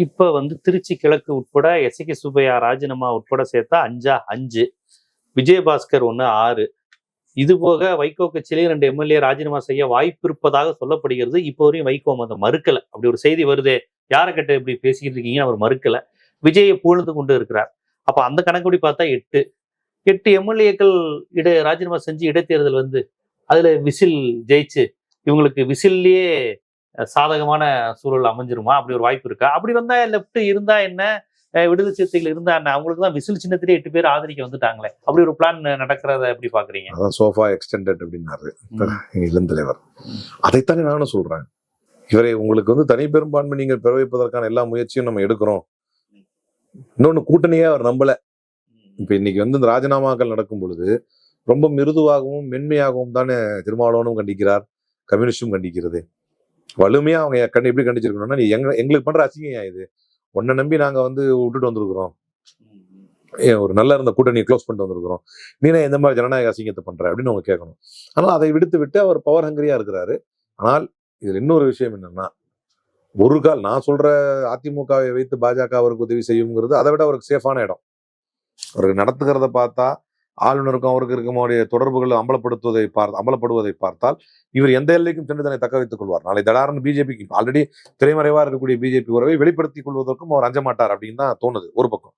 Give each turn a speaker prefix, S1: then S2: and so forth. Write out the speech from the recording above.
S1: இப்ப திருச்சி கிழக்கு உட்பட எஸ்.கே. சுப்பையா ராஜினாமா உட்பட சேர்த்தா 5 விஜயபாஸ்கர் 1 6. இது போக வைகோ கட்சியிலேயே 2 எம்எல்ஏ ராஜினாமா செய்ய வாய்ப்பு இருப்பதாக சொல்லப்படுகிறது. இப்போ வரையும் வைகோ அதை மறுக்கல. அப்படி ஒரு செய்தி வருதே, யாரை கிட்ட இப்படி பேசிக்கிட்டு இருக்கீங்கன்னு அவர் மறுக்கல. விஜயை புகழ்ந்து கொண்டு இருக்கிறார். அப்ப அந்த கணக்குப்படி பார்த்தா 8 எம்எல்ஏக்கள் ராஜினாமா செஞ்சு இடைத்தேர்தல் அதுல விசில் ஜெயிச்சு இவங்களுக்கு விசில்லயே சாதகமான சூழல் அமைஞ்சிருமா? அப்படி ஒரு வாய்ப்பு இருக்கா? அப்படி வந்தா லெப்ட் இருந்தா என்ன, விடுதலை சிறுத்தைகள் இருந்தா என்ன? அவங்களுக்கு தான் விசில் சின்னத்திலே 8 பேர் ஆதரிக்க வந்துட்டாங்களே. அப்படி ஒரு பிளான் நடக்கிறத எப்படி பாக்குறீங்க?
S2: அதான் சோஃபா எக்ஸ்டெண்டட் அப்படின்னாரு இளந்தலைவர். அதைத்தானே நானும் சொல்றேன். இவரை உங்களுக்கு தனி பெரும்பான்மை நீங்கள் பெற வைப்பதற்கான எல்லா முயற்சியும் நம்ம எடுக்கிறோம். இன்னொன்னு, கூட்டணியே அவர் நம்பல. இப்ப இன்னைக்கு இந்த ராஜினாமாக்கள் நடக்கும் பொழுது ரொம்ப மிருதுவாகவும் மென்மையாகவும் தானே திருமாவளவனும் கண்டிக்கிறார், கம்யூனிஸ்டும் கண்டிக்கிறது. வலிமையா அவங்க எப்படி கண்டிச்சிருக்கணும்னா, நீ எங்களுக்கு பண்ற அசிங்கம் இது, உன்னை நம்பி நாங்க விட்டுட்டு வந்திருக்கிறோம், ஒரு நல்லா இருந்த கூட்டணியை க்ளோஸ் பண்ணிட்டு வந்திருக்கிறோம், நீனா எந்த மாதிரி ஜனநாயக அசிங்கத்தை பண்ற அப்படின்னு அவங்க கேட்கணும். ஆனால் அதை விட்டு அவர் பவர் ஹங்கரியா இருக்கிறாரு. ஆனால் இதுல இன்னொரு விஷயம் என்னன்னா, ஒரு கால் நான் சொல்ற அதிமுகவை வைத்து பாஜக அவருக்கு உதவி செய்யுங்கிறது அதை விட அவருக்கு சேஃபான இடம். அவருக்கு நடத்துகிறத பார்த்தா ஆளுநருக்கும் அவருக்கு இருக்கக்கூடிய தொடர்புகள் அம்பலப்படுவதை பார்த்தால் இவர் எந்த எல்லைக்கும் சென்று தன்னை தக்க வைத்துக் கொள்வார். நாளை தடாரன் பிஜேபிக்கு ஆல்ரெடி திரைமறைவா இருக்கக்கூடிய பிஜேபி உறவை வெளிப்படுத்திக் கொள்வதற்கும் அவர் அஞ்ச மாட்டார் அப்படின்னு தான் தோணுது ஒரு பக்கம்.